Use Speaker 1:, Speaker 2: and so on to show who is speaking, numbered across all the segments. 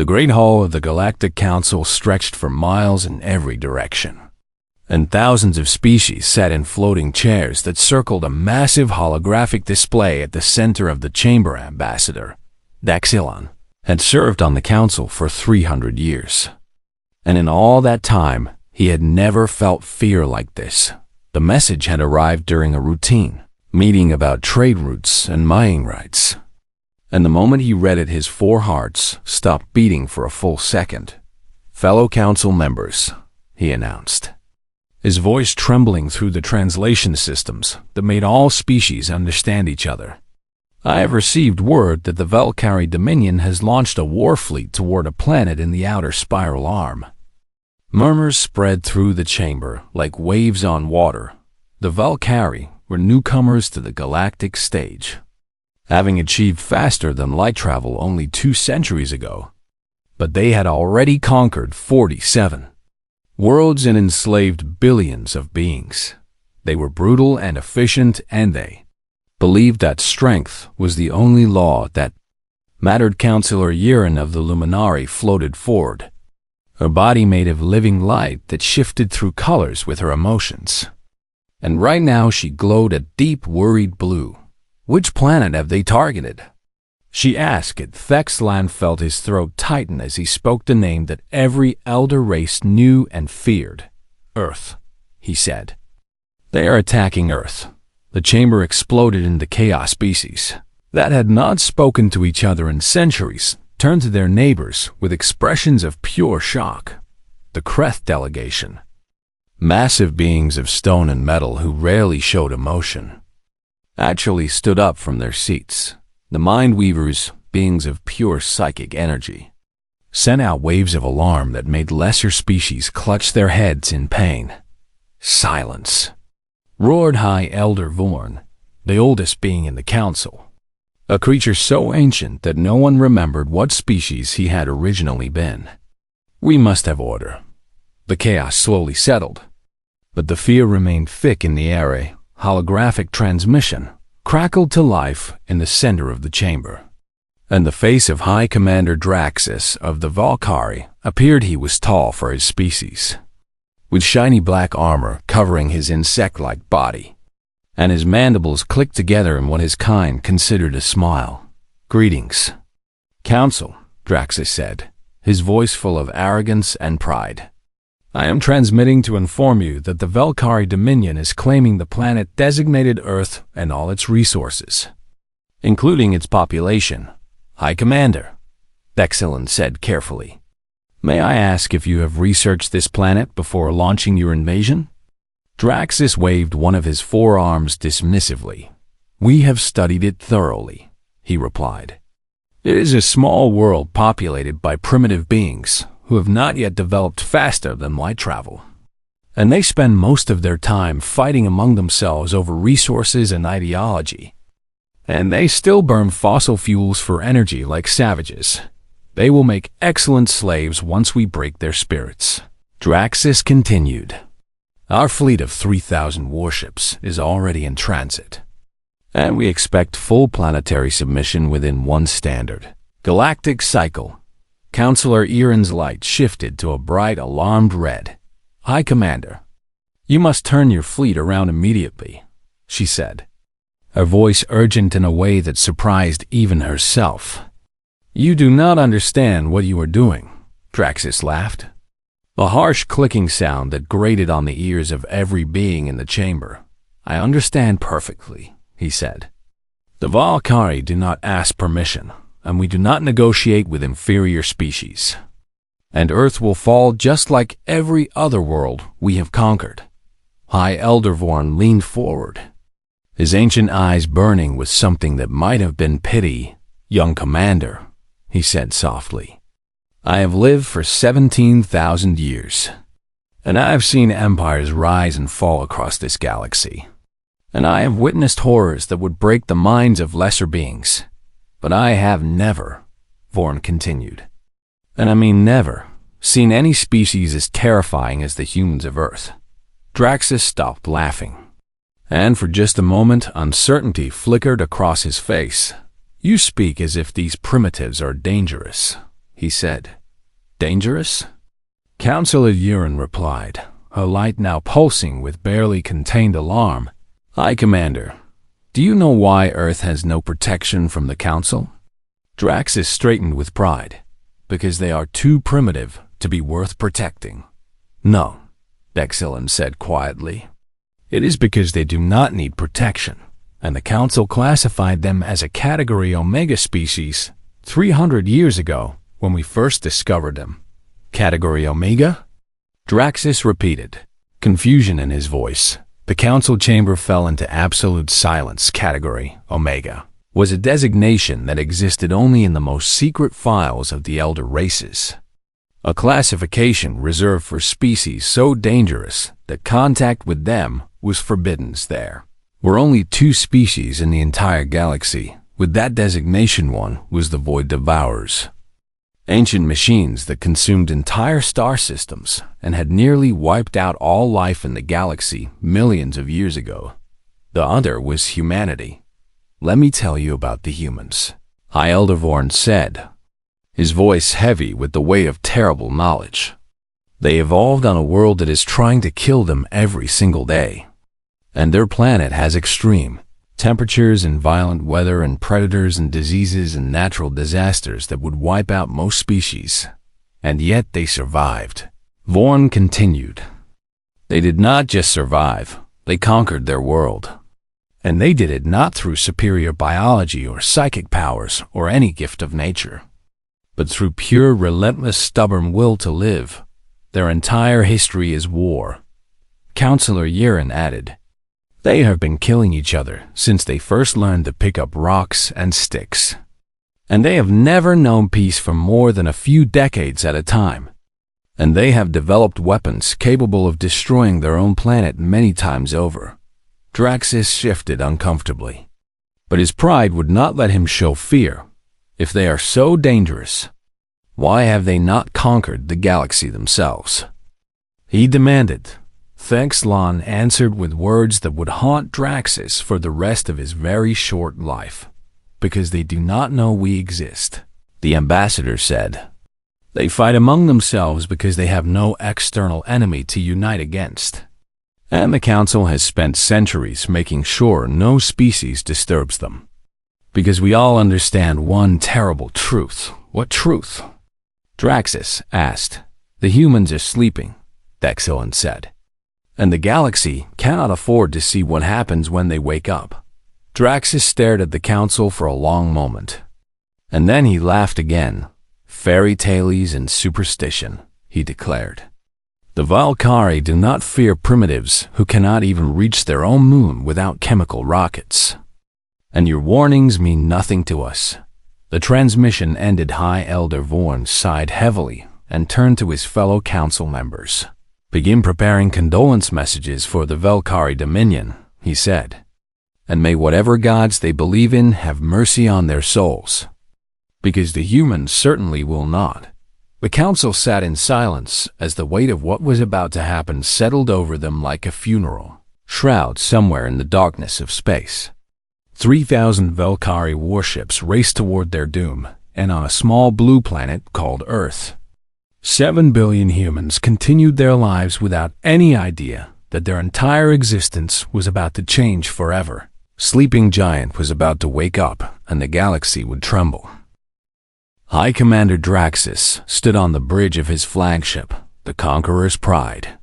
Speaker 1: The great hall of the Galactic Council stretched for miles in every direction, and thousands of species sat in floating chairs that circled a massive holographic display at the center of the chamber. Ambassador Daxilon had served on the council for 300 years, and in all that time, he had never felt fear like this. The message had arrived during a routine meeting about trade routes and mining rights, and the moment he read it, his 4 hearts stopped beating for a full second. "Fellow council members," he announced, his voice trembling through the translation systems that made all species understand each other. "I have received word that the Valkyrie Dominion has launched a war fleet toward a planet in the outer spiral arm." Murmurs spread through the chamber like waves on water. The Valkyrie were newcomers to the galactic stage, having achieved faster than light travel only 2 centuries ago. But they had already conquered 47 worlds and enslaved billions of beings. They were brutal and efficient, and they believed that strength was the only law that mattered. Councillor Yiran of the Luminari floated forward, her body made of living light that shifted through colors with her emotions. And right now she glowed a deep, worried blue. "Which planet have they targeted?" she asked. Thexlan felt his throat tighten as he spoke the name that every elder race knew and feared. "Earth," he said. "They are attacking Earth." The chamber exploded into chaos. Species that had not spoken to each other in centuries turned to their neighbors with expressions of pure shock. The Kreth delegation, massive beings of stone and metal who rarely showed emotion, actually stood up from their seats. The Mind Weavers, beings of pure psychic energy, sent out waves of alarm that made lesser species clutch their heads in pain. "Silence!" roared High Elder Vorn, the oldest being in the council, a creature so ancient that no one remembered what species he had originally been. "We must have order." The chaos slowly settled, but the fear remained thick in the air. A holographic transmission crackled to life in the center of the chamber, and the face of High Commander Draxus of the Valkyrie appeared. He was tall for his species, with shiny black armor covering his insect-like body, and his mandibles clicked together in what his kind considered a smile. "Greetings, Council," Draxus said, his voice full of arrogance and pride. "I am transmitting to inform you that the Valkyrie Dominion is claiming the planet designated Earth and all its resources, including its population." "High Commander," Daxilon said carefully, "may I ask if you have researched this planet before launching your invasion?" Draxus waved one of his 4 arms dismissively. "We have studied it thoroughly," he replied. "It is a small world populated by primitive beings who have not yet developed faster than light travel, and they spend most of their time fighting among themselves over resources and ideology. And they still burn fossil fuels for energy like savages. They will make excellent slaves once we break their spirits." Draxus continued, "Our fleet of 3,000 warships is already in transit, and we expect full planetary submission within one standard galactic cycle." Councillor Yiran's light shifted to a bright, alarmed red. "High Commander, you must turn your fleet around immediately," she said, her voice urgent in a way that surprised even herself. "You do not understand what you are doing," Draxus laughed, a harsh clicking sound that grated on the ears of every being in the chamber. "I understand perfectly," he said. "The Valkyrie do not ask permission, and we do not negotiate with inferior species. And Earth will fall just like every other world we have conquered." High Elder Vorn leaned forward, his ancient eyes burning with something that might have been pity. "Young Commander," he said softly, "I have lived for 17,000 years, and I have seen empires rise and fall across this galaxy, and I have witnessed horrors that would break the minds of lesser beings. But I have never," Vorn continued, "and I mean never, seen any species as terrifying as the humans of Earth." Draxus stopped laughing, and for just a moment uncertainty flickered across his face. "You speak as if these primitives are dangerous," he said. Dangerous? Counselor Yurin replied, her light now pulsing with barely contained alarm. High Commander, do you know why Earth has no protection from the Council? Draxus straightened with pride. Because they are too primitive to be worth protecting. No, Dexilin said quietly. It is because they do not need protection, and the Council classified them as a Category Omega species 300 years ago when we first discovered them. Category Omega? Draxus repeated, confusion in his voice. The Council chamber fell into absolute silence. Category Omega was a designation that existed only in the most secret files of the elder races. A classification reserved for species so dangerous that contact with them was forbidden. There were only 2 species in the entire galaxy. With that designation, one was the Void Devourers. Ancient machines that consumed entire star systems and had nearly wiped out all life in the galaxy millions of years ago. The other was humanity. Let me tell you about the humans, High Elder Vorn said, his voice heavy with the weight of terrible knowledge. They evolved on a world that is trying to kill them every single day. And their planet has extreme temperatures and violent weather and predators and diseases and natural disasters that would wipe out most species. And yet they survived. Vorn continued. They did not just survive, they conquered their world. And they did it not through superior biology or psychic powers or any gift of nature, but through pure, relentless, stubborn will to live. Their entire history is war. Counselor Yurin added, they have been killing each other since they first learned to pick up rocks and sticks. And they have never known peace for more than a few decades at a time. And they have developed weapons capable of destroying their own planet many times over. Draxus shifted uncomfortably. But his pride would not let him show fear. If they are so dangerous, why have they not conquered the galaxy themselves? He demanded. Thexlon answered with words that would haunt Draxus for the rest of his very short life. Because they do not know we exist, the ambassador said. They fight among themselves because they have no external enemy to unite against. And the Council has spent centuries making sure no species disturbs them. Because we all understand one terrible truth. What truth? Draxus asked. The humans are sleeping, Dexilin said. And the galaxy cannot afford to see what happens when they wake up. Draxus stared at the Council for a long moment. And then he laughed again. Fairy tales and superstition, he declared. The Valkyrie do not fear primitives who cannot even reach their own moon without chemical rockets. And your warnings mean nothing to us. The transmission ended. High Elder Vorn sighed heavily and turned to his fellow council members. Begin preparing condolence messages for the Valkyrie Dominion, he said. And may whatever gods they believe in have mercy on their souls. Because the humans certainly will not. The council sat in silence as the weight of what was about to happen settled over them like a funeral shroud somewhere in the darkness of space. 3,000 Valkyrie warships raced toward their doom, and on a small blue planet called Earth, 7 billion humans continued their lives without any idea that their entire existence was about to change forever. Sleeping Giant was about to wake up, and the galaxy would tremble. High Commander Draxus stood on the bridge of his flagship, the Conqueror's Pride.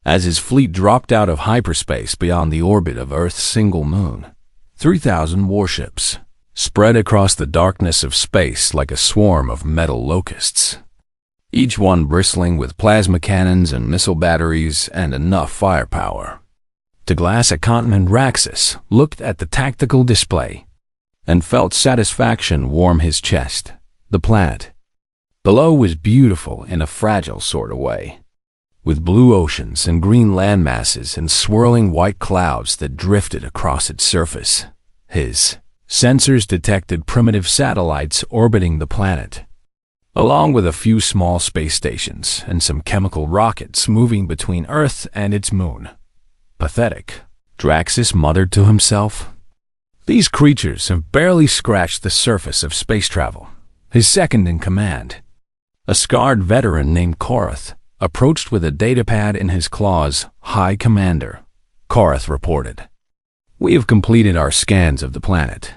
Speaker 1: As his fleet dropped out of hyperspace beyond the orbit of Earth's single moon, 3,000 warships spread across the darkness of space like a swarm of metal locusts, each one bristling with plasma cannons and missile batteries and enough firepower to glass a continent. Draxus looked at the tactical display and felt satisfaction warm his chest. The planet below was beautiful in a fragile sort of way, with blue oceans and green landmasses and swirling white clouds that drifted across its surface. His sensors detected primitive satellites orbiting the planet, along with a few small space stations and some chemical rockets moving between Earth and its moon. Pathetic, Draxus muttered to himself. These creatures have barely scratched the surface of space travel. His second in command, A scarred veteran named Korath approached with a datapad in his claws. "High Commander," Korath reported, "we have completed our scans of the planet,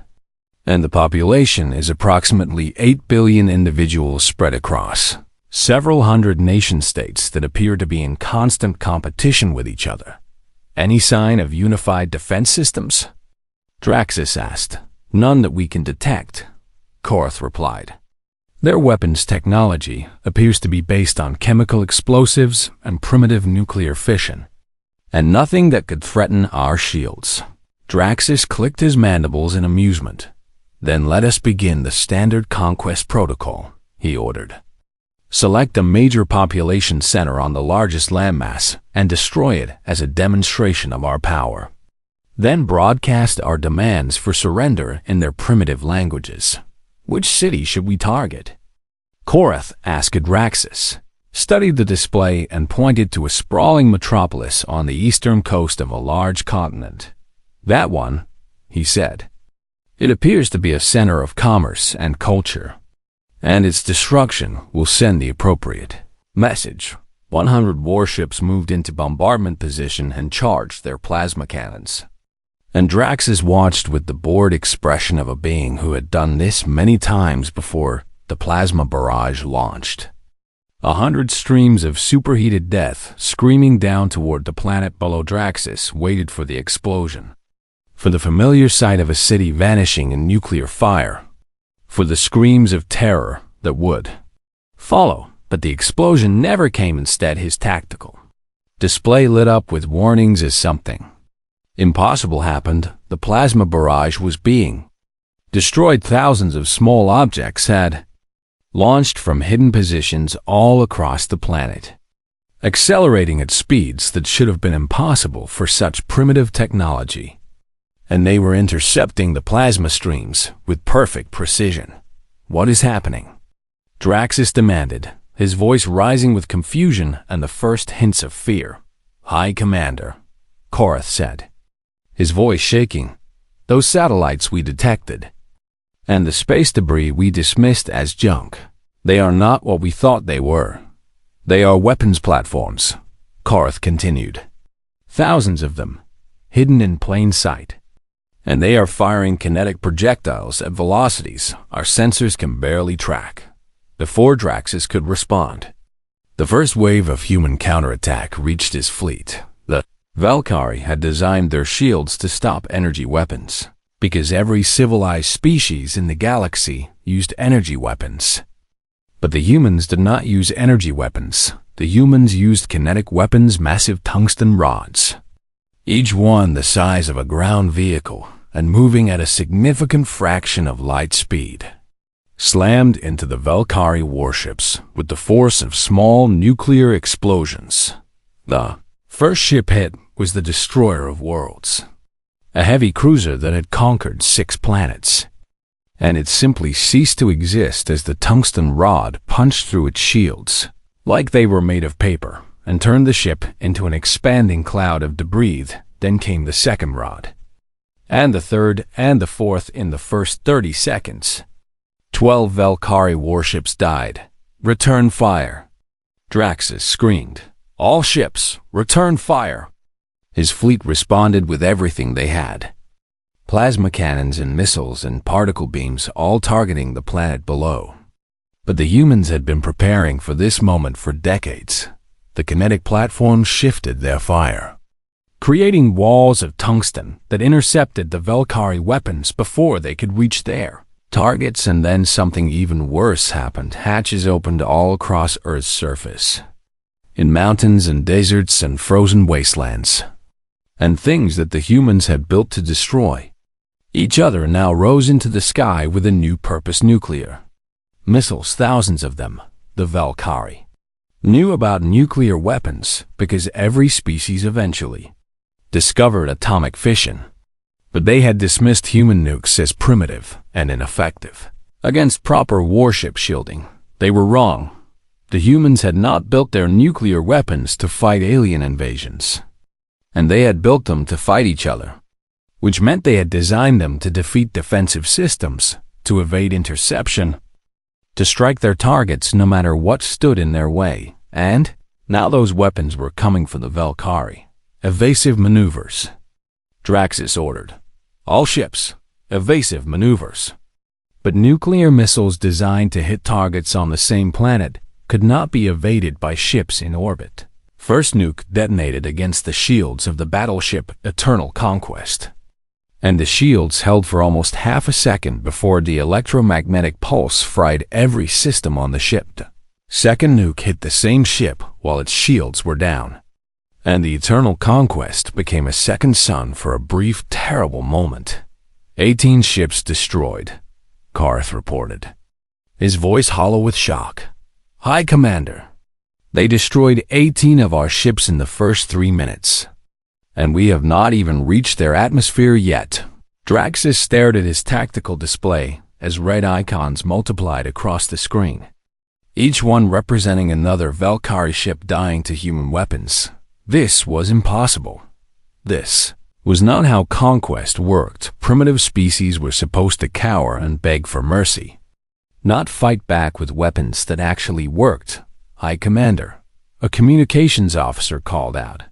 Speaker 1: and the population is approximately 8 billion individuals spread across several hundred nation-states that appear to be in constant competition with each other. Any sign of unified defense systems?" Draxus asked. "None that we can detect," Korath replied. "Their weapons technology appears to be based on chemical explosives and primitive nuclear fission, and nothing that could threaten our shields." Draxus clicked his mandibles in amusement. "Then let us begin the standard conquest protocol," he ordered. "Select a major population center on the largest landmass and destroy it as a demonstration of our power. Then broadcast our demands for surrender in their primitive languages. Which city should we target?" Korath asked Draxus, studied the display, and pointed to a sprawling metropolis on the eastern coast of a large continent. "That one," he said. "It appears to be a center of commerce and culture, and its destruction will send the appropriate message." 100 warships moved into bombardment position and charged their plasma cannons. And Draxus watched with the bored expression of a being who had done this many times before the plasma barrage launched. 100 streams of superheated death screaming down toward the planet below Draxus waited for the explosion, for the familiar sight of a city vanishing in nuclear fire, for the screams of terror that would follow. But the explosion never came. Instead, his tactical display lit up with warnings as something impossible happened. The plasma barrage was being destroyed. Thousands of small objects had launched from hidden positions all across the planet, accelerating at speeds that should have been impossible for such primitive technology. And they were intercepting the plasma streams with perfect precision. "What is happening?" Draxus demanded, his voice rising with confusion and the first hints of fear. "High Commander," Korath said, his voice shaking. "Those satellites we detected, and the space debris we dismissed as junk, they are not what we thought they were. They are weapons platforms," Korath continued. "Thousands of them, hidden in plain sight. And they are firing kinetic projectiles at velocities our sensors can barely track." Before Draxus could respond, the first wave of human counterattack reached his fleet. The Valkyrie had designed their shields to stop energy weapons, because every civilized species in the galaxy used energy weapons. But the humans did not use energy weapons. The humans used kinetic weapons, massive tungsten rods, each one the size of a ground vehicle and moving at a significant fraction of light speed, slammed into the Valkyrie warships with the force of small nuclear explosions. The first ship hit was the Destroyer of Worlds, a heavy cruiser that had conquered 6 planets, and it simply ceased to exist as the tungsten rod punched through its shields like they were made of paper and turned the ship into an expanding cloud of debris. Then came the second rod, and the third, and the fourth in the first 30 seconds. 12 Valkyrie warships died. "Return fire," Draxus screamed. "All ships, return fire." His fleet responded with everything they had. Plasma cannons and missiles and particle beams, all targeting the planet below. But the humans had been preparing for this moment for decades. The kinetic platforms shifted their fire, creating walls of tungsten that intercepted the Valkyrie weapons before they could reach their targets. And then something even worse happened. Hatches opened all across Earth's surface, in mountains and deserts and frozen wastelands, and things that the humans had built to destroy each other now rose into the sky with a new purpose. Nuclear missiles, thousands of them. The Valkyrie knew about nuclear weapons because every species eventually discovered atomic fission. But they had dismissed human nukes as primitive and ineffective against proper warship shielding. They were wrong. The humans had not built their nuclear weapons to fight alien invasions, and they had built them to fight each other, which meant they had designed them to defeat defensive systems, to evade interception, to strike their targets no matter what stood in their way, and now those weapons were coming for the Valkyrie. Evasive maneuvers. Draxus ordered. All ships, evasive maneuvers. But nuclear missiles designed to hit targets on the same planet could not be evaded by ships in orbit. First nuke detonated against the shields of the battleship Eternal Conquest, and the shields held for almost half a second before the electromagnetic pulse fried every system on the ship. Second nuke hit the same ship while its shields were down, and the Eternal Conquest became a second sun for a brief, terrible moment. 18 ships destroyed, Karth reported, his voice hollow with shock. High Commander, they destroyed 18 of our ships in the first 3 minutes, and we have not even reached their atmosphere yet. Draxus stared at his tactical display as red icons multiplied across the screen, each one representing another Valkyrie ship dying to human weapons. This was impossible. This was not how conquest worked. Primitive species were supposed to cower and beg for mercy, not fight back with weapons that actually worked. High Commander, a communications officer called out.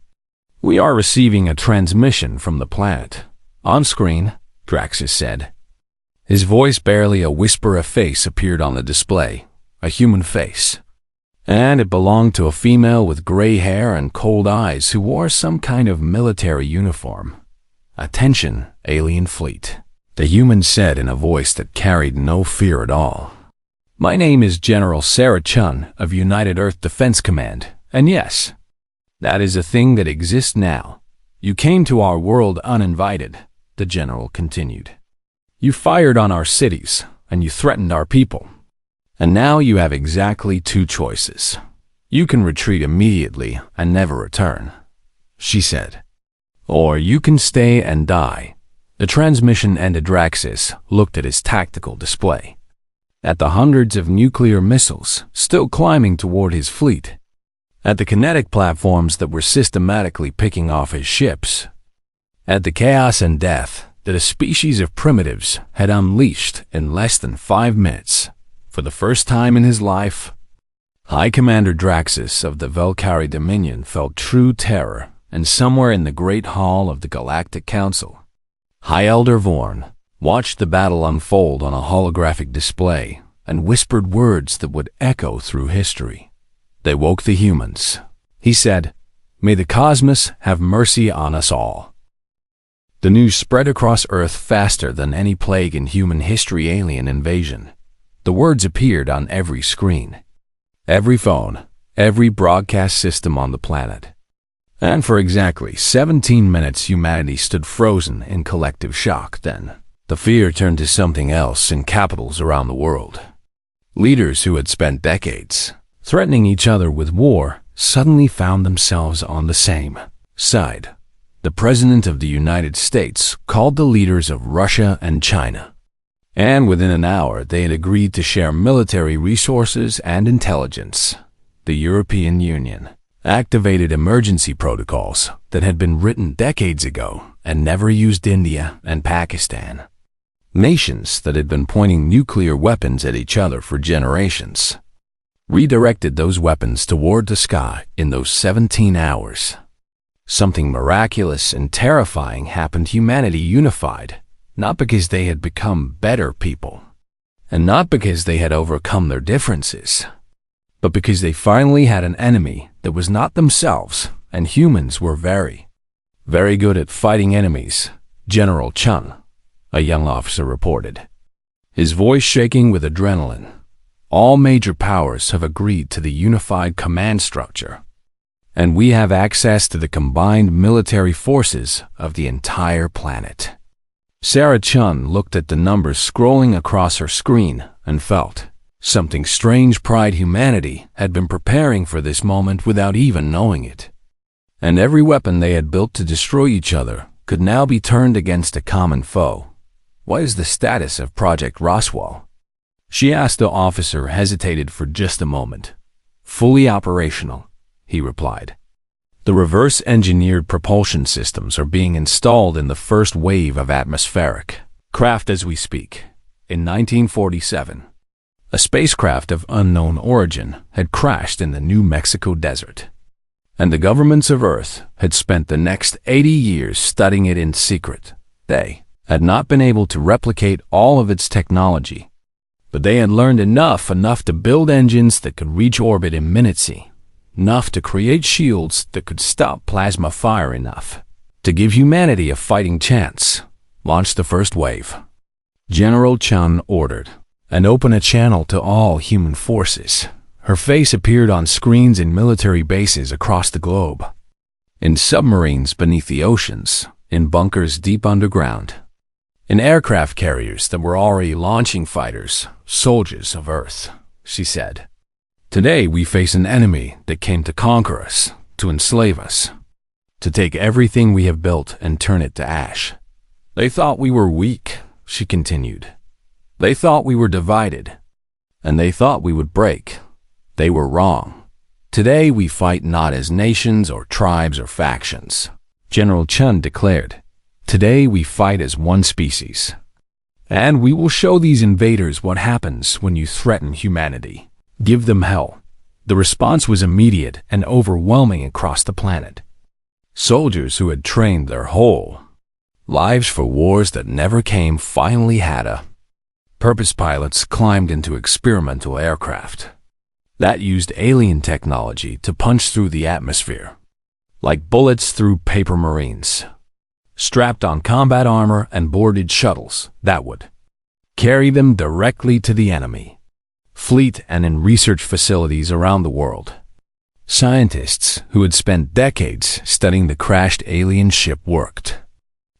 Speaker 1: We are receiving a transmission from the planet. On screen, Draxus said. His voice barely a whisper. A face appeared on the display, a human face, and it belonged to a female with gray hair and cold eyes who wore some kind of military uniform. Attention, alien fleet, the human said in a voice that carried no fear at all. My name is General Sarah Chun of United Earth Defense Command, and yes, that is a thing that exists now. You came to our world uninvited, the general continued. You fired on our cities, and you threatened our people. And now you have exactly 2 choices. You can retreat immediately and never return, she said. Or you can stay and die. The transmission ended. Draxus looked at his tactical display, at the hundreds of nuclear missiles still climbing toward his fleet, at the kinetic platforms that were systematically picking off his ships, at the chaos and death that a species of primitives had unleashed in less than 5 minutes. For the first time in his life, High Commander Draxus of the Valkyrie Dominion felt true terror, and somewhere in the Great Hall of the Galactic Council, High Elder Vorn watched the battle unfold on a holographic display and whispered words that would echo through history. They woke the humans. He said, May the cosmos have mercy on us all. The news spread across Earth faster than any plague in human history. Alien invasion. The words appeared on every screen, every phone, every broadcast system on the planet. And for exactly 17 minutes humanity stood frozen in collective shock. Then the fear turned to something else in capitals around the world. Leaders who had spent decades threatening each other with war suddenly found themselves on the same side. The President of the United States called the leaders of Russia and China, and within an hour they had agreed to share military resources and intelligence. The European Union activated emergency protocols that had been written decades ago and never used. India and Pakistan, nations that had been pointing nuclear weapons at each other for generations, redirected those weapons toward the sky in those 17 hours. Something miraculous and terrifying happened. Humanity unified, not because they had become better people, and not because they had overcome their differences, but because they finally had an enemy that was not themselves, and humans were very, very good at fighting enemies, General Chun, a young officer reported, his voice shaking with adrenaline. All major powers have agreed to the unified command structure, and we have access to the combined military forces of the entire planet. Sarah Chun looked at the numbers scrolling across her screen and felt something strange. Pride. Humanity had been preparing for this moment without even knowing it, and every weapon they had built to destroy each other could now be turned against a common foe. What is the status of Project Roswell? She asked. The officer hesitated for just a moment. Fully operational, he replied. The reverse-engineered propulsion systems are being installed in the first wave of atmospheric craft as we speak. In 1947, A spacecraft of unknown origin had crashed in the New Mexico desert, and the governments of Earth had spent the next 80 years studying it in secret. They had not been able to replicate all of its technology, but they had learned enough to build engines that could reach orbit in minutes, enough to create shields that could stop plasma fire, enough to give humanity a fighting chance. Launch the first wave, General Chun ordered, and open a channel to all human forces. Her face appeared on screens in military bases across the globe, in submarines beneath the oceans, in bunkers deep underground, in aircraft carriers that were already launching fighters, soldiers of Earth. She said, "Today we face an enemy that came to conquer us, to enslave us, to take everything we have built and turn it to ash. They thought we were weak," she continued. "They thought we were divided, and they thought we would break. They were wrong. Today we fight not as nations or tribes or factions," General Chun declared. "Today we fight as one species. And we will show these invaders what happens when you threaten humanity. Give them hell." The response was immediate and overwhelming across the planet. Soldiers who had trained their whole lives for wars that never came finally had a purpose. Pilots climbed into experimental aircraft that used alien technology to punch through the atmosphere like bullets through paper. Marines strapped on combat armor and boarded shuttles that would carry them directly to the enemy fleet and in research facilities around the world. Scientists who had spent decades studying the crashed alien ship worked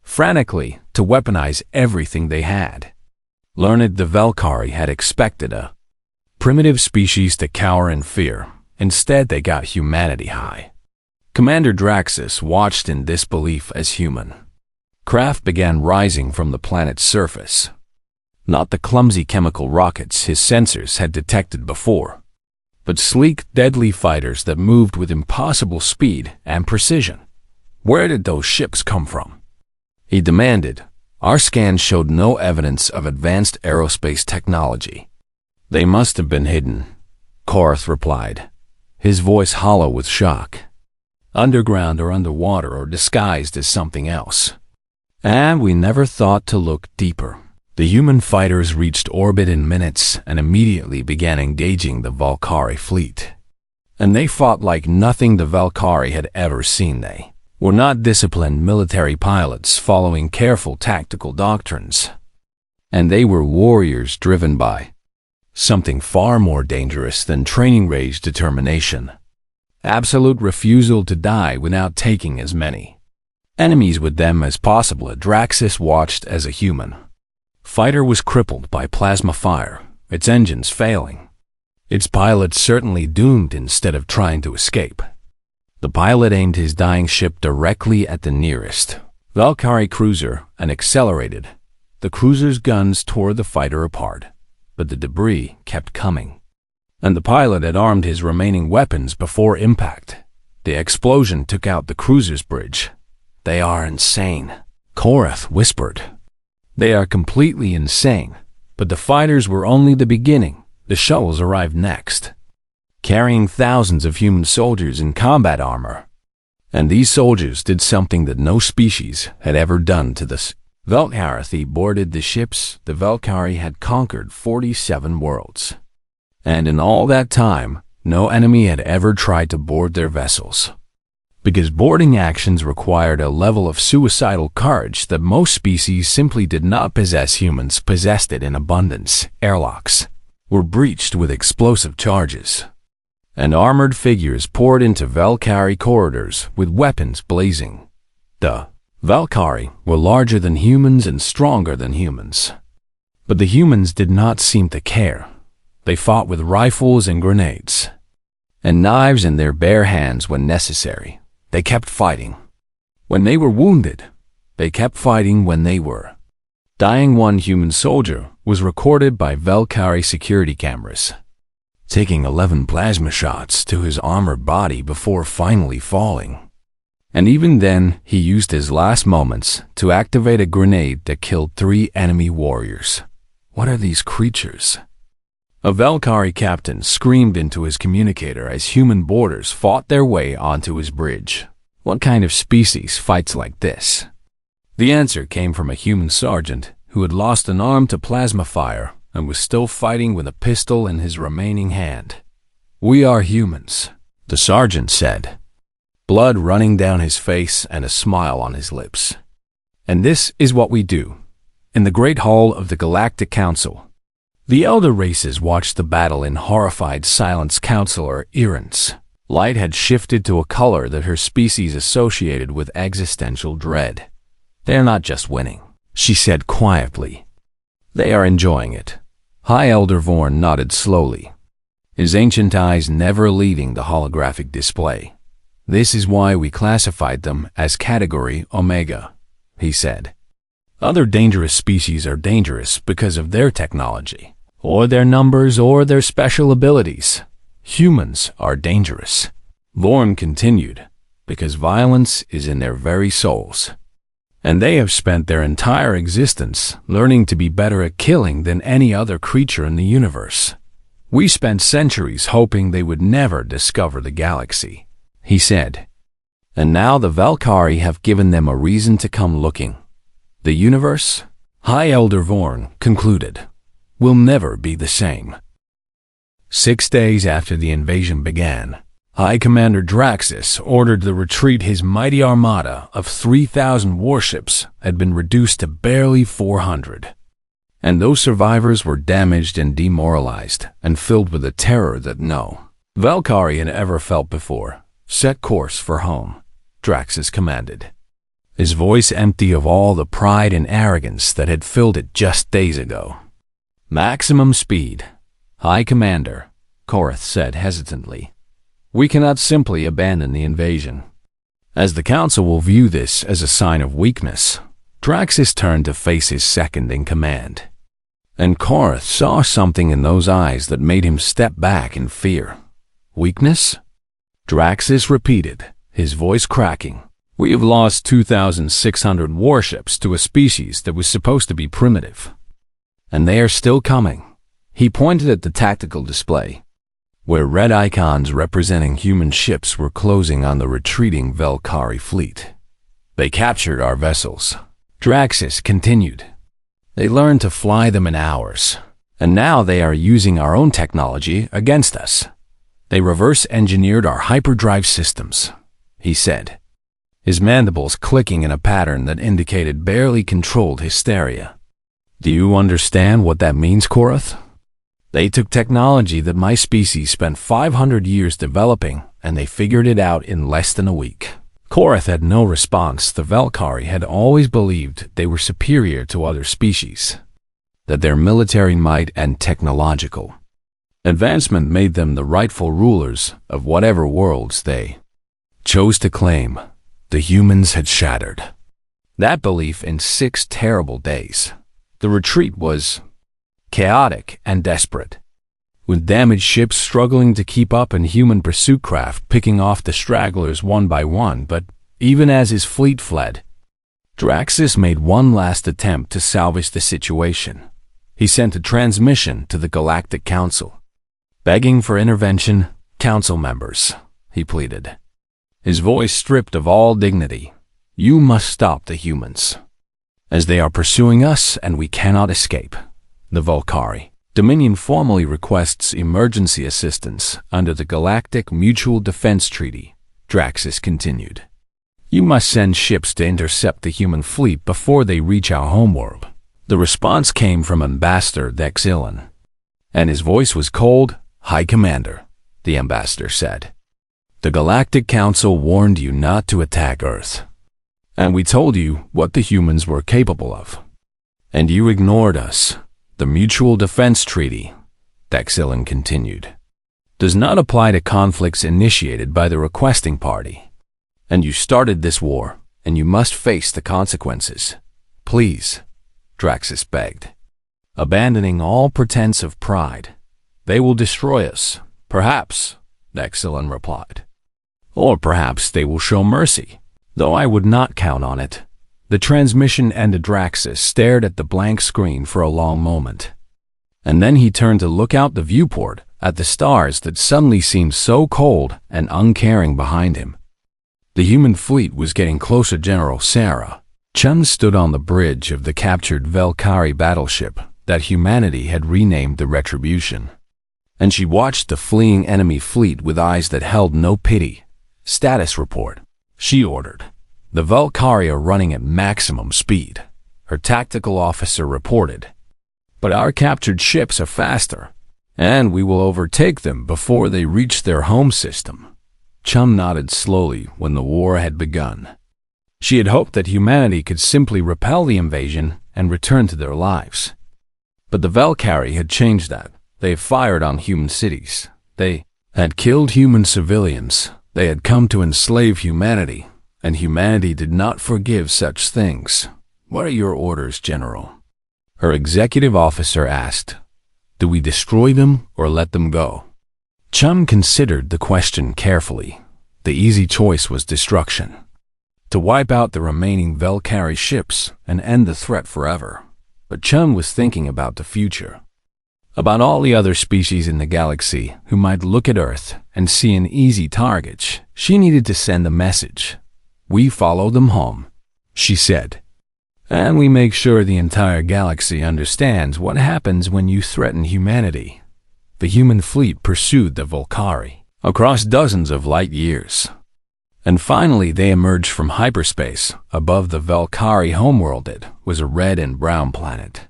Speaker 1: frantically to weaponize everything they had learned. The Valkyrie had expected a primitive species to cower in fear. Instead, they got humanity high. Commander Draxus watched in disbelief as human craft began rising from the planet's surface. Not the clumsy chemical rockets his sensors had detected before, but sleek, deadly fighters that moved with impossible speed and precision. "Where did those ships come from?" he demanded. "Our scans showed no evidence of advanced aerospace technology. They must have been hidden," Korath replied, his voice hollow with shock. "Underground or underwater or disguised as something else. And we never thought to look deeper." The human fighters reached orbit in minutes and immediately began engaging the Valkyrie fleet. And they fought like nothing the Valkyrie had ever seen. They were not disciplined military pilots following careful tactical doctrines. And they were warriors driven by something far more dangerous than training rage: determination. Absolute refusal to die without taking as many enemies with them as possible. Draxus watched as a human fighter was crippled by plasma fire, its engines failing, its pilot certainly doomed. Instead of trying to escape, the pilot aimed his dying ship directly at the nearest Valkyrie cruiser and accelerated. The cruiser's guns tore the fighter apart, but the debris kept coming, and the pilot had armed his remaining weapons before impact. The explosion took out the cruiser's bridge. "They are insane," Korath whispered. "They are completely insane." But the fighters were only the beginning. The shuttles arrived next, carrying thousands of human soldiers in combat armor. And these soldiers did something that no species had ever done to this. Valkyrie boarded the ships. The Valkyrie had conquered 47 worlds. And in all that time, no enemy had ever tried to board their vessels, because boarding actions required a level of suicidal courage that most species simply did not possess. Humans possessed it in abundance. Airlocks were breached with explosive charges, and armored figures poured into Valkyrie corridors with weapons blazing. The Valkyrie were larger than humans and stronger than humans, but the humans did not seem to care. They fought with rifles and grenades, and knives in their bare hands when necessary. They kept fighting when they were wounded. They kept fighting when they were dying. One human soldier was recorded by Valkyrie security cameras, taking 11 plasma shots to his armored body before finally falling. And even then, he used his last moments to activate a grenade that killed 3 enemy warriors. "What are these creatures?" A Valkyrie captain screamed into his communicator as human boarders fought their way onto his bridge. What kind of species fights like this? The answer came from a human sergeant who had lost an arm to plasma fire and was still fighting with a pistol in his remaining hand. "We are humans," the sergeant said, blood running down his face and a smile on his lips. "And this is what we do." In the Great Hall of the Galactic Council, the elder races watched the battle in horrified silence. Counselor Irons' light had shifted to a color that her species associated with existential dread. "They're not just winning," she said quietly. "They are enjoying it." High Elder Vorn nodded slowly, his ancient eyes never leaving the holographic display. "This is why we classified them as Category Omega," he said. "Other dangerous species are dangerous because of their technology, or their numbers, or their special abilities. Humans are dangerous," Vorn continued, "because violence is in their very souls. And they have spent their entire existence learning to be better at killing than any other creature in the universe. We spent centuries hoping they would never discover the galaxy," he said. "And now the Valkyrie have given them a reason to come looking. The universe," High Elder Vorn concluded, "will never be the same." 6 days after the invasion began, High Commander Draxus ordered the retreat. His mighty armada of 3,000 warships had been reduced to barely 400. And those survivors were damaged and demoralized and filled with a terror that no Valkyrie had ever felt before. "Set course for home," Draxus commanded, his voice empty of all the pride and arrogance that had filled it just days ago. "Maximum speed, High Commander," Korath said hesitantly. "We cannot simply abandon the invasion, as the Council will view this as a sign of weakness." Draxus turned to face his second-in-command, and Korath saw something in those eyes that made him step back in fear. "Weakness?" Draxus repeated, his voice cracking. "We have lost 2,600 warships to a species that was supposed to be primitive. And they are still coming." He pointed at the tactical display, where red icons representing human ships were closing on the retreating Valkyrie fleet. "They captured our vessels," Draxus continued. "They learned to fly them in hours, and now they are using our own technology against us. They reverse-engineered our hyperdrive systems," he said, his mandibles clicking in a pattern that indicated barely controlled hysteria. "Do you understand what that means, Korath? They took technology that my species spent 500 years developing, and they figured it out in less than a week." Korath had no response. The Valkyrie had always believed they were superior to other species, that their military might and technological advancement made them the rightful rulers of whatever worlds they chose to claim. The humans had shattered that belief in 6 terrible days. The retreat was chaotic and desperate, with damaged ships struggling to keep up and human pursuit craft picking off the stragglers one by one. But even as his fleet fled, Draxus made one last attempt to salvage the situation. He sent a transmission to the Galactic Council, begging for intervention. "Council members," he pleaded, his voice stripped of all dignity, "you must stop the humans, as they are pursuing us and we cannot escape. The Valkyrie Dominion formally requests emergency assistance under the Galactic Mutual Defense Treaty," Draxus continued. "You must send ships to intercept the human fleet before they reach our homeworld." The response came from Ambassador Dexillan, and his voice was cold. "High Commander," the ambassador said, "the Galactic Council warned you not to attack Earth, and we told you what the humans were capable of, and you ignored us. The Mutual Defense Treaty," Dexillan continued, "does not apply to conflicts initiated by the requesting party. And you started this war, and you must face the consequences. Please," Draxus begged, abandoning all pretense of pride. "They will destroy us, perhaps," Dexillan replied. "Or perhaps they will show mercy, though I would not count on it." The transmission ended. Draxus stared at the blank screen for a long moment. And then he turned to look out the viewport at the stars that suddenly seemed so cold and uncaring behind him. The human fleet was getting closer. General Sarah Chun stood on the bridge of the captured Valkyrie battleship that humanity had renamed the Retribution, and she watched the fleeing enemy fleet with eyes that held no pity. "Status report," she ordered. "The Valkyrie are running at maximum speed," her tactical officer reported. "But our captured ships are faster, and we will overtake them before they reach their home system." Chum nodded slowly when the war had begun. She had hoped that humanity could simply repel the invasion and return to their lives. But the Valkyrie had changed that. They had fired on human cities. They had killed human civilians. They had come to enslave humanity, and humanity did not forgive such things. "What are your orders, General?" her executive officer asked. "Do we destroy them or let them go?" Chum considered the question carefully. The easy choice was destruction. To wipe out the remaining Valkyrie ships and end the threat forever. But Chum was thinking about the future. About all the other species in the galaxy who might look at Earth and see an easy target. She needed to send a message. "We follow them home," she said. "And we make sure the entire galaxy understands what happens when you threaten humanity." The human fleet pursued the Valkyrie across dozens of light years. And finally they emerged from hyperspace. Above the Valkyrie homeworld it was a red and brown planet,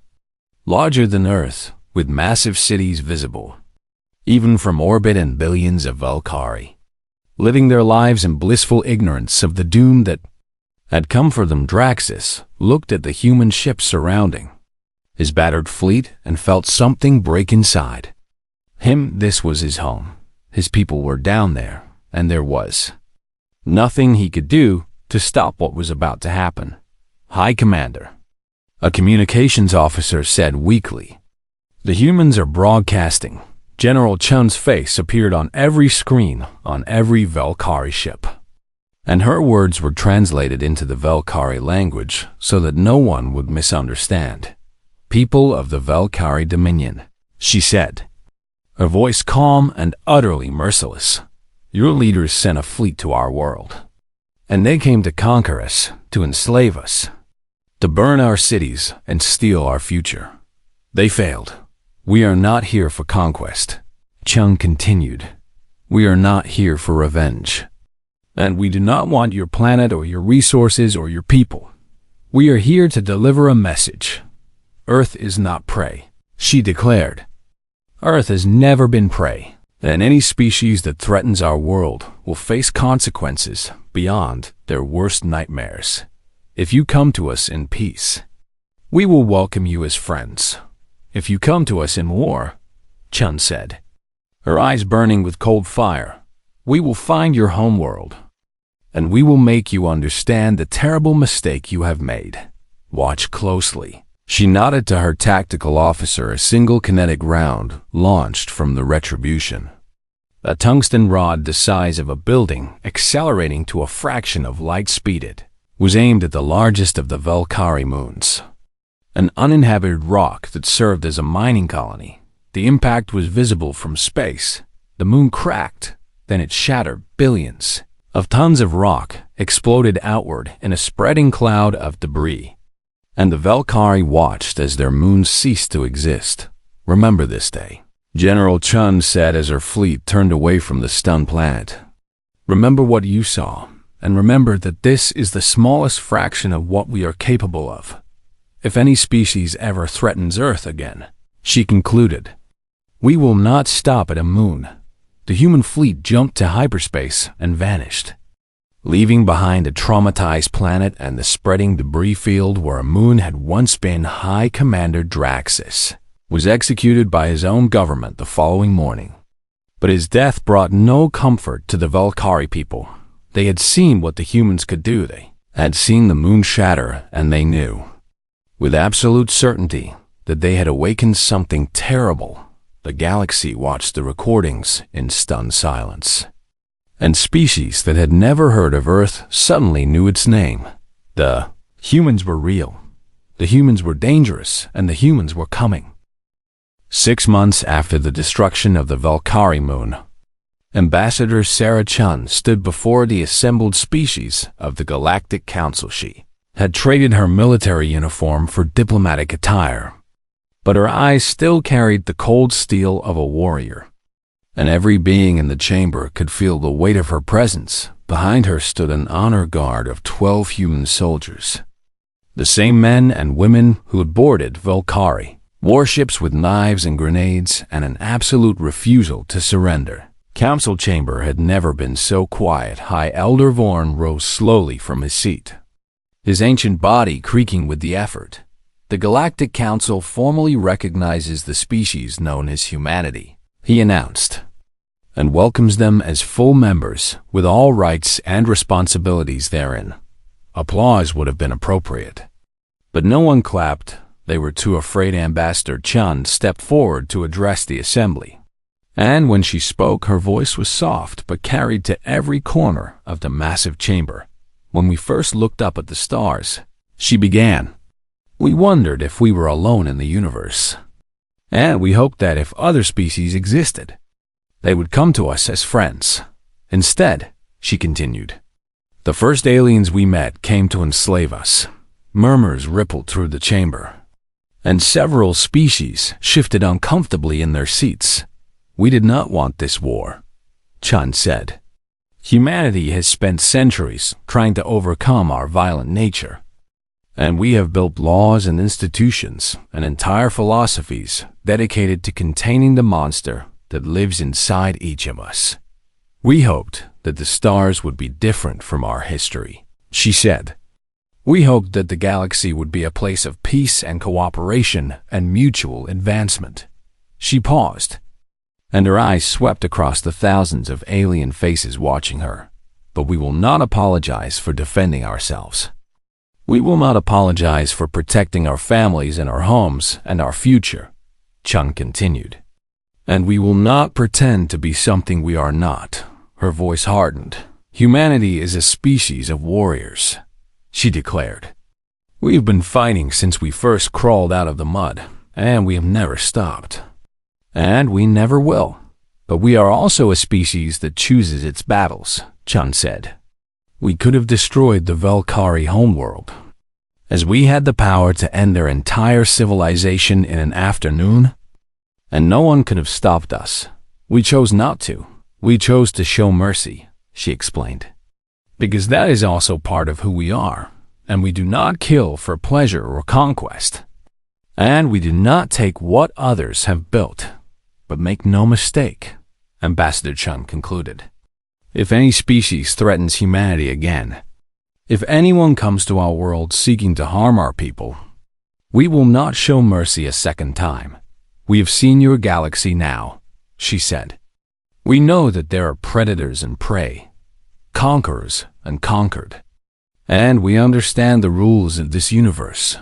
Speaker 1: larger than Earth, with massive cities visible, even from orbit, and billions of Valkyrie, living their lives in blissful ignorance of the doom that had come for them. Draxus looked at the human ships surrounding his battered fleet and felt something break inside him. This was his home. His people were down there, and there was nothing he could do to stop what was about to happen. "High Commander," a communications officer said weakly, "the humans are broadcasting." General Chun's face appeared on every screen on every Valkyrie ship, and her words were translated into the Valkyrie language so that no one would misunderstand. "People of the Valkyrie Dominion," she said, her voice calm and utterly merciless. "Your leaders sent a fleet to our world, and they came to conquer us, to enslave us, to burn our cities and steal our future. They failed. We are not here for conquest," Chung continued. "We are not here for revenge. And we do not want your planet or your resources or your people. We are here to deliver a message. Earth is not prey," she declared. "Earth has never been prey, and any species that threatens our world will face consequences beyond their worst nightmares. If you come to us in peace, we will welcome you as friends. If you come to us in war," Chun said, her eyes burning with cold fire, "we will find your homeworld, and we will make you understand the terrible mistake you have made. Watch closely." She nodded to her tactical officer. A single kinetic round launched from the Retribution, a tungsten rod the size of a building, accelerating to a fraction of light speed. It was aimed at the largest of the Valkyrie moons, an uninhabited rock that served as a mining colony. The impact was visible from space. The moon cracked, then it shattered. Billions of tons of rock exploded outward in a spreading cloud of debris, and the Valkyrie watched as their moon ceased to exist. "Remember this day," General Chun said as her fleet turned away from the stunned planet. "Remember what you saw, and remember that this is the smallest fraction of what we are capable of. If any species ever threatens Earth again," she concluded, "we will not stop at a moon." The human fleet jumped to hyperspace and vanished, leaving behind a traumatized planet and the spreading debris field where a moon had once been. High Commander Draxus was executed by his own government the following morning. But his death brought no comfort to the Valkyrie people. They had seen what the humans could do. They had seen the moon shatter, and they knew, with absolute certainty, that they had awakened something terrible. The galaxy watched the recordings in stunned silence, and species that had never heard of Earth suddenly knew its name. The humans were real. The humans were dangerous, and the humans were coming. 6 months after the destruction of the Valkyrie moon, Ambassador Sarah Chun stood before the assembled species of the Galactic Council. She had traded her military uniform for diplomatic attire, but her eyes still carried the cold steel of a warrior, and every being in the chamber could feel the weight of her presence. Behind her stood an honor guard of 12 human soldiers, the same men and women who had boarded Valkyrie warships with knives and grenades, and an absolute refusal to surrender. Council chamber had never been so quiet. High Elder Vorn rose slowly from his seat, his ancient body creaking with the effort. The Galactic Council formally recognizes the species known as humanity, he announced, and welcomes them as full members with all rights and responsibilities therein. Applause would have been appropriate, but no one clapped. They were too afraid. Ambassador Chun stepped forward to address the assembly, and when she spoke, her voice was soft but carried to every corner of the massive chamber. When we first looked up at the stars, she began, we wondered if we were alone in the universe, and we hoped that if other species existed, they would come to us as friends. Instead, she continued, the first aliens we met came to enslave us. Murmurs rippled through the chamber, and several species shifted uncomfortably in their seats. We did not want this war, Chun said. Humanity has spent centuries trying to overcome our violent nature, and we have built laws and institutions and entire philosophies dedicated to containing the monster that lives inside each of us. We hoped that the stars would be different from our history, she said. We hoped that the galaxy would be a place of peace and cooperation and mutual advancement. She paused, and her eyes swept across the thousands of alien faces watching her. But we will not apologize for defending ourselves. We will not apologize for protecting our families and our homes and our future, Chun continued. And we will not pretend to be something we are not. Her voice hardened. Humanity is a species of warriors, she declared. We've been fighting since we first crawled out of the mud, and we have never stopped. And we never will. But we are also a species that chooses its battles, Chun said. We could have destroyed the Valkyrie homeworld, as we had the power to end their entire civilization in an afternoon, and no one could have stopped us. We chose not to. We chose to show mercy, she explained. Because that is also part of who we are, and we do not kill for pleasure or conquest. And we do not take what others have built. But make no mistake, Ambassador Chun concluded. If any species threatens humanity again, if anyone comes to our world seeking to harm our people, we will not show mercy a second time. We have seen your galaxy now, she said. We know that there are predators and prey, conquerors and conquered, and we understand the rules of this universe.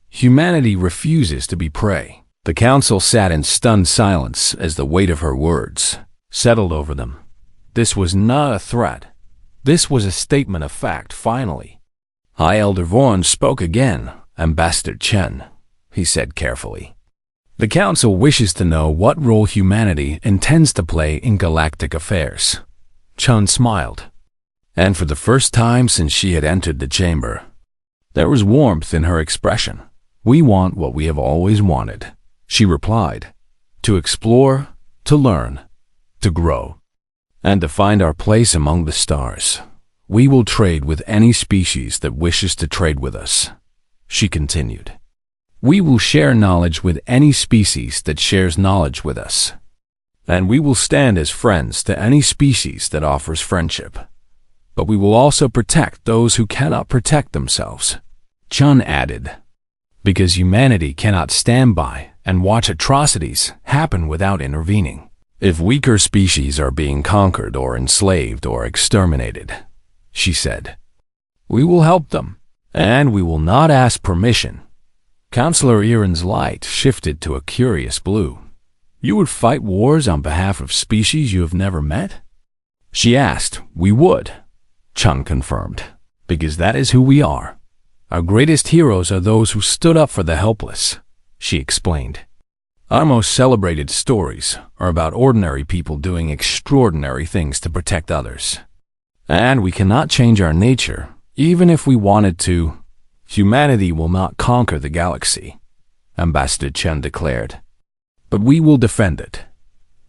Speaker 1: Humanity refuses to be prey. The council sat in stunned silence as the weight of her words settled over them. This was not a threat. This was a statement of fact, finally. High Elder Vorn spoke again. Ambassador Chen, he said carefully. The council wishes to know what role humanity intends to play in galactic affairs. Chun smiled, and for the first time since she had entered the chamber, there was warmth in her expression. We want what we have always wanted, she replied, to explore, to learn, to grow, and to find our place among the stars. We will trade with any species that wishes to trade with us, she continued. We will share knowledge with any species that shares knowledge with us, and we will stand as friends to any species that offers friendship. But we will also protect those who cannot protect themselves, Chun added, because humanity cannot stand by and watch atrocities happen without intervening. If weaker species are being conquered or enslaved or exterminated, she said, we will help them, and we will not ask permission. Counselor Iren's light shifted to a curious blue. You would fight wars on behalf of species you have never met? She asked. We would, Chun confirmed, because that is who we are. Our greatest heroes are those who stood up for the helpless, she explained. Our most celebrated stories are about ordinary people doing extraordinary things to protect others. And we cannot change our nature, even if we wanted to. Humanity will not conquer the galaxy, Ambassador Chen declared. But we will defend it.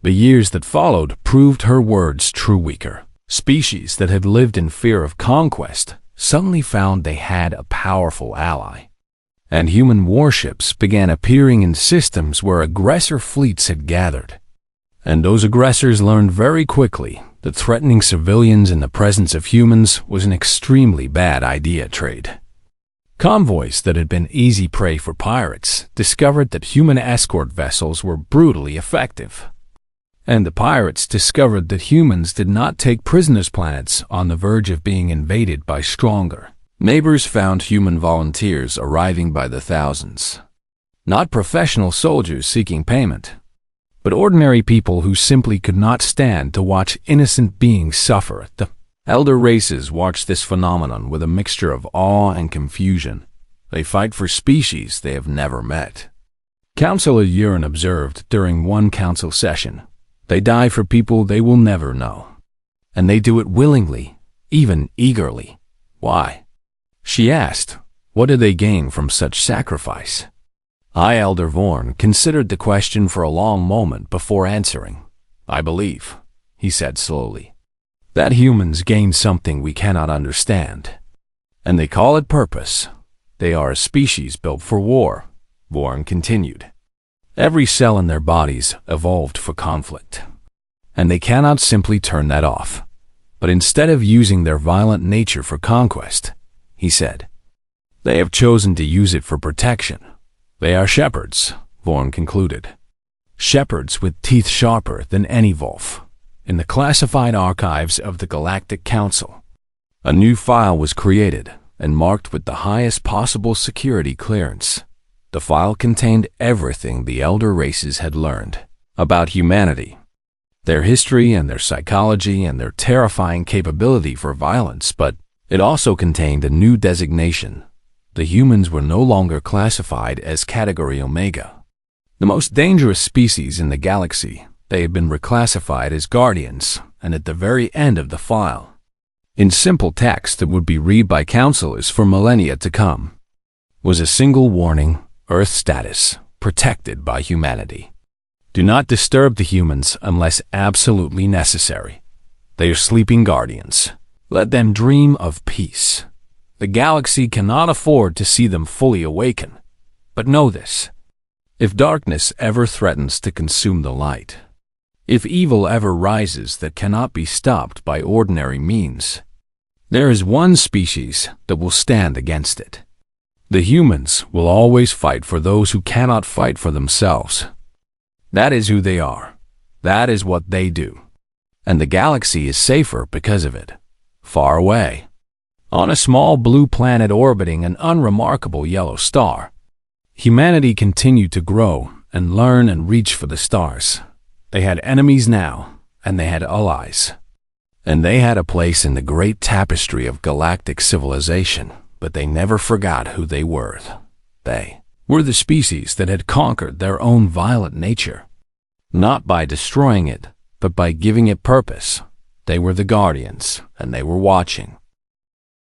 Speaker 1: The years that followed proved her words true. Weaker species that had lived in fear of conquest suddenly found they had a powerful ally. And human warships began appearing in systems where aggressor fleets had gathered. And those aggressors learned very quickly that threatening civilians in the presence of humans was an extremely bad idea. Trade convoys that had been easy prey for pirates discovered that human escort vessels were brutally effective. And the pirates discovered that humans did not take prisoners. Planets on the verge of being invaded by stronger neighbors found human volunteers arriving by the thousands. Not professional soldiers seeking payment, but ordinary people who simply could not stand to watch innocent beings suffer. The elder races watched this phenomenon with a mixture of awe and confusion. They fight for species they have never met. Councilor Yuran observed during one council session. They die for people they will never know. And they do it willingly, even eagerly. Why? She asked, what do they gain from such sacrifice? Elder Vorn considered the question for a long moment before answering. I believe, he said slowly, that humans gain something we cannot understand. And they call it purpose. They are a species built for war, Vorn continued. Every cell in their bodies evolved for conflict. And they cannot simply turn that off. But instead of using their violent nature for conquest, he said, they have chosen to use it for protection. They are shepherds, Vorn concluded. Shepherds with teeth sharper than any wolf. In the classified archives of the Galactic Council, a new file was created and marked with the highest possible security clearance. The file contained everything the elder races had learned about humanity, their history and their psychology and their terrifying capability for violence, but it also contained a new designation. The humans were no longer classified as Category Omega, the most dangerous species in the galaxy. They had been reclassified as Guardians, and at the very end of the file, in simple text that would be read by counselors for millennia to come, was a single warning: Earth status, protected by humanity. Do not disturb the humans unless absolutely necessary. They are sleeping guardians. Let them dream of peace. The galaxy cannot afford to see them fully awaken. But know this: if darkness ever threatens to consume the light, if evil ever rises that cannot be stopped by ordinary means, there is one species that will stand against it. The humans will always fight for those who cannot fight for themselves. That is who they are. That is what they do. And the galaxy is safer because of it. Far away, on a small blue planet orbiting an unremarkable yellow star, humanity continued to grow and learn and reach for the stars. They had enemies now, and they had allies. And they had a place in the great tapestry of galactic civilization, but they never forgot who they were. They were the species that had conquered their own violent nature, not by destroying it, but by giving it purpose. They were the guardians, and they were watching.